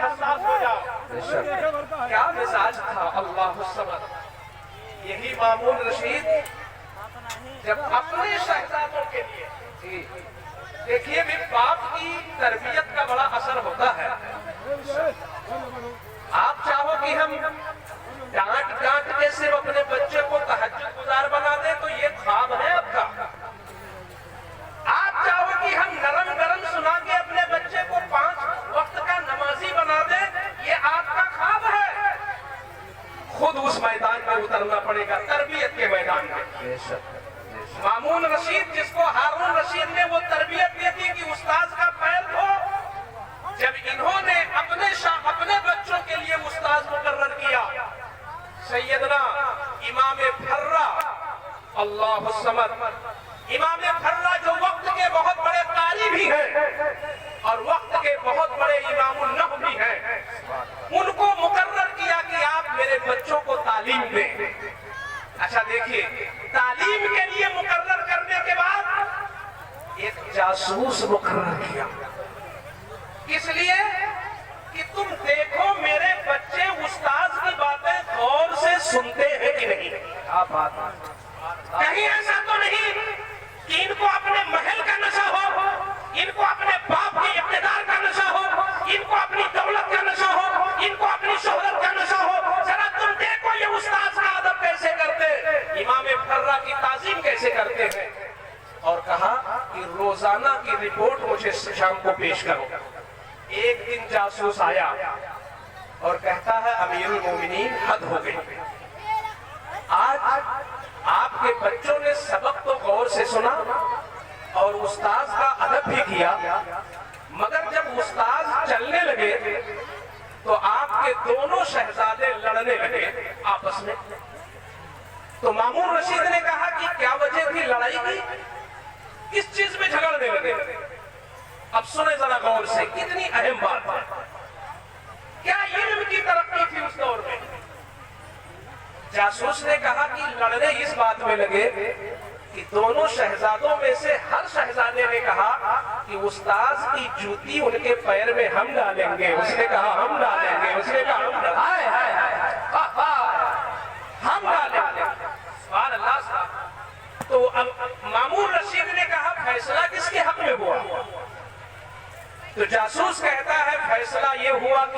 حساس ہو جاؤ۔ کیا مزاج تھا اللہ الصمد۔ یہی مامون رشید جب اپنے شہزادوں کے لیے، دیکھیے بھی باپ کی تربیت کا بڑا اثر ہوتا ہے۔ آپ چاہو کہ ہم ڈانٹ ڈانٹ کے صرف اپنے بچے کو تہجد گزار بنا دیں تو یہ خواب ہے آپ کا۔ آپ چاہو کہ ہم نرم نرم سنا کے اپنے بچے کو 5 وقت کا نمازی بنا دیں، یہ آپ کا خواب ہے۔ خود اس میدان میں اترنا پڑے گا، تربیت کے میدان میں۔ مامون رشید جس کو ہارون رشید نے وہ تربیت دی تھی کہ استاذ کا پیر دھو، جب انہوں نے اپنے بچوں کے لیے استاذ مقرر کیا سیدنا امام پھرہ اللہ الصمد، امام پھرہ جو وقت کے بہت بڑے قاری بھی ہیں اور وقت کے بہت بڑے امام النحو بھی ہیں، ان کو مقرر کیا کہ آپ میرے بچوں کو تعلیم دیں۔ اچھا دیکھیے، تعلیم کے لیے مقرر کرنے کے بعد ایک جاسوس مقرر کیا، کس لیے کہ تم دیکھو میرے بچے استاذ کی باتیں غور سے سنتے ہیں کہ نہیں۔ کہیں ایسا تو نہیں کہ ان کو اپنے محل کا نشہ ہو، ان کو اپنے باپ کے اقتدار کا نشہ ہو، ان کو اپنی دولت کا نشہ ہو، ان کو اپنی شہرت کا نشہ ہو۔ ذرا تم دیکھو یہ استاذ کا ادب کیسے کرتے، امام پھرہ کی تعظیم کیسے کرتے ہیں۔ اور کہا کہ روزانہ کی رپورٹ مجھے شام کو پیش کرو۔ ایک دن جاسوس آیا اور کہتا ہے امیر المومنین حد ہو گئی، آج آپ کے بچوں نے سبق تو غور سے سنا اور استاذ کا ادب بھی کیا، مگر جب استاذ چلنے لگے تو آپ کے دونوں شہزادے لڑنے لگے آپس میں۔ تو مامون رشید نے کہا کہ کیا وجہ تھی لڑائی کی، کس چیز میں جھگڑنے لگے؟ اب سنیں ذرا غور سے، کتنی اہم بات ہے۔ کیا علم کی ترقی تھی اس دور میں؟ جاسوس نے کہا کہ لڑنے اس بات میں لگے کہ دونوں شہزادوں میں سے ہر شہزادے نے کہا کہ استاذ کی جوتی ان کے پیر میں ہم ڈالیں گے۔ اس نے کہا ہم ڈالیں گے، اس نے کہا ہم ڈالیں گے، ہم ڈالیں گے۔ سبحان اللہ صاحب۔ تو اب مامون رشید نے کہا فیصلہ کس کے حق میں ہوا؟ تو جاسوس کہتا ہے فیصلہ یہ ہوا کہ